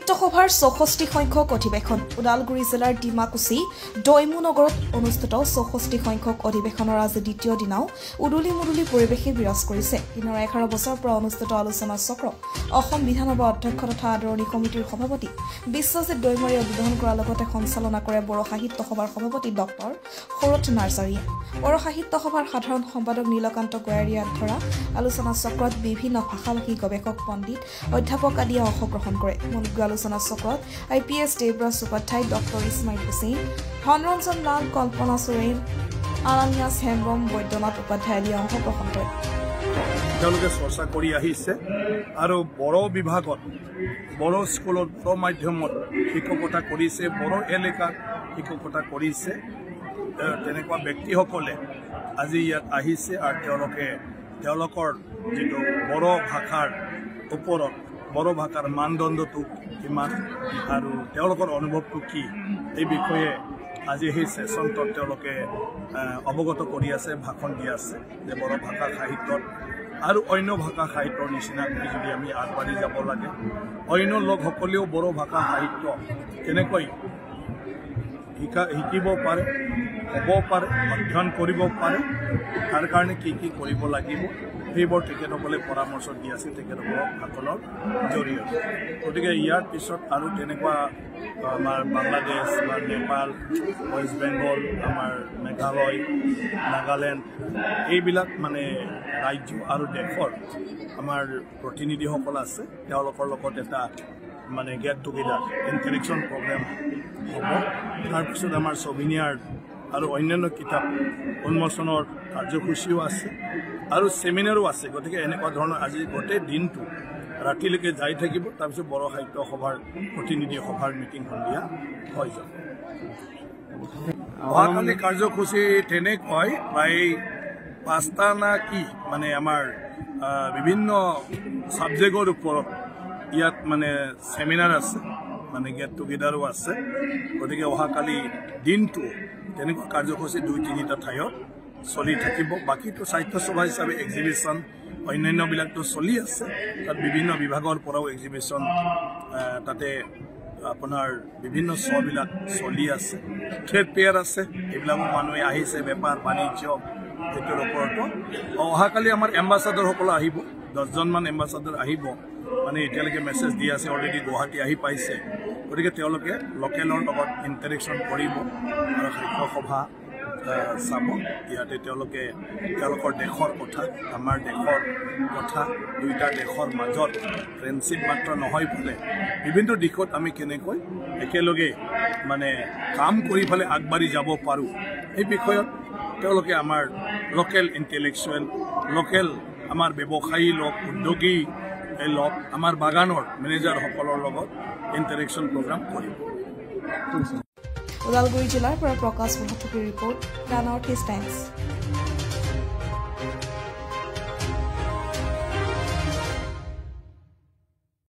সাহিত্য সভাৰ ৬৪ সংখ্যক অধিৱেশন ওদালগুৰি জিলাৰ ডিমাকুচি দৈমুনগৰত অনুষ্ঠিত ৬৪ সংখ্যক অধিৱেশনৰ আজি দ্বিতীয় দিনাও উদুলি মুদুলি পৰিৱেশে বিৰাজ কৰিছে। দিনৰ ১১ বছৰৰ পৰা অনুষ্ঠিত আলোচনা চক্ৰ অসম বিধানসভাৰ অধ্যক্ষ তথা আদৰণি সমিতিৰ সভাপতি বিশ্বজিৎ দৈমাৰীয়ে উদ্বোধন কৰাৰ লগতে সঞ্চালনা কৰে বড়ো সাহিত্য সভাৰ সভাপতি ডক্টৰ শৰৎ নাৰ্জাৰীয়ে। বড়ো সাহিত্য সভাৰ সাধাৰণ সম্পাদক নীলকান্ত গোৱাৰীয়ে ধৰা আলোচনা চক্ৰত বিভিন্ন ভাষাভাষী গৱেষক পণ্ডিত অধ্যাপক আদিয়ে অংশগ্ৰহণ কৰে। মূল আলোচনা চক্ৰত IPS দেৱৰাজ উপাধ্যায় ডক্টৰ ইছমাইল হুছেইন ধনৰঞ্জন লাল কল্পনা সোৰেন আনানিয়াছ হেমব্ৰম বৈদ্যনাথ উপাধ্যায় আদিয়ে অংশগ্ৰহণ কৰে। তেওঁলোকে চৰ্চা কৰি আহিছে আৰু বড়ো বিভাগত বড়ো স্কুলত বড়ো মাধ্যমত শিক্ষকতা কৰিছে, বড়ো এলেকাত শিক্ষকতা কৰিছে। তেনেকুৱা ব্যক্তিসকলে আজি ইয়াত আহিছে আৰু তেওঁলোকৰ যিটো বড়ো ভাষাৰ ওপৰত বড়ো ভাষাৰ মানদণ্ডটো কিমান আৰু তেওঁলোকৰ অনুভৱটো কি এই বিষয়ে আজি সেই ছেশ্যনটোত তেওঁলোকে অৱগত কৰি আছে, ভাষণ দি আছে যে বড়ো ভাষা সাহিত্যত আৰু অন্য ভাষা সাহিত্যৰ নিচিনাকৈ যদি আমি আগবাঢ়ি যাব লাগে, অন্য লোকসকলেও বড়ো ভাষা সাহিত্য কেনেকৈ শিকিব পাৰে, হ'ব পাৰে, অধ্যয়ন কৰিব পাৰে, তাৰ কাৰণে কি কি কৰিব লাগিব সেইবোৰ তেখেতসকলে পৰামৰ্শ দি আছে তেখেতসকলৰ ভাষণৰ জৰিয়তে। গতিকে ইয়াৰ পিছত আৰু তেনেকুৱা আমাৰ বাংলাদেশ বা নেপাল, ৱেষ্ট বেংগল, আমাৰ মেঘালয়, নাগালেণ্ড এইবিলাক মানে ৰাজ্য আৰু দেশৰ আমাৰ প্ৰতিনিধিসকল আছে। তেওঁলোকৰ লগত এটা মানে গেট টুগেডাৰ ইণ্টাৰেকশ্যন প্ৰগ্ৰেম হ'ব। তাৰপিছত আমাৰ ছভিনিয়াৰ আৰু অন্যান্য কিতাপ উন্মোচনৰ কাৰ্যসূচীও আছে আৰু ছেমিনাৰো আছে। গতিকে এনেকুৱা ধৰণৰ আজি গোটেই দিনটো ৰাতিলৈকে যাই থাকিব। তাৰপিছত বড়ো সাহিত্য সভাৰ প্ৰতিনিধি সভাৰ মিটিং সন্ধিয়া হৈ যাব। অহাকালি কাৰ্যসূচী তেনেকৈ প্ৰায় ৫টা না কি মানে আমাৰ বিভিন্ন ছাবজেক্টৰ ওপৰত ইয়াত মানে ছেমিনাৰ আছে, মানে গেট টুগেডাৰো আছে। গতিকে অহাকালি দিনটো তেনেকুৱা কাৰ্যসূচী ২-৩টা ঠাইত চলি থাকিব। বাকীটো সাহিত্য সভা হিচাপে এক্সিবিশ্যন অন্যান্যবিলাকতো চলি আছে। তাত বিভিন্ন বিভাগৰ পৰাও এক্সিবিশ্যন, তাতে আপোনাৰ বিভিন্ন শ্ব'বিলাক চলি আছে, ট্ৰেড ফেয়াৰ আছে, এইবিলাকো মানুহে আহিছে, বেপাৰ বাণিজ্য সেইটোৰ ওপৰতো। অহাকালি আমাৰ এম্বাচাডৰসকল আহিব, 10জনমান এম্বাচাডৰ আহিব, মানে এতিয়ালৈকে মেছেজ দি আছে, অলৰেডি গুৱাহাটী আহি পাইছে। গতিকে তেওঁলোকে লোকেলৰ লগত ইণ্টাৰেকশ্যন কৰিব আৰু সাহিত্য সভা চাব। ইয়াতে তেওঁলোকে তেওঁলোকৰ দেশৰ কথা, আমাৰ দেশৰ কথা, দুয়োটা দেশৰ মাজত ফ্ৰেণ্ডশ্বিপ মাত্ৰ নহয় বোলে, বিভিন্ন দিশত আমি কেনেকৈ একেলগে মানে কাম কৰি পেলাই আগবাঢ়ি যাব পাৰোঁ এই বিষয়ত তেওঁলোকে আমাৰ লোকেল ইণ্টেলেকচুৱেল, লোকেল আমাৰ ব্যৱসায়ী লোক, উদ্যোগী লোক, আমাৰ বাগানৰ মেনেজাৰসকলৰ লগত ইণ্টাৰেকশ্যন প্ৰগ্ৰাম কৰিব। ওদালগুৰি জিলাৰ পৰা প্ৰকাশ মহন্তকীৰ report, the North East times.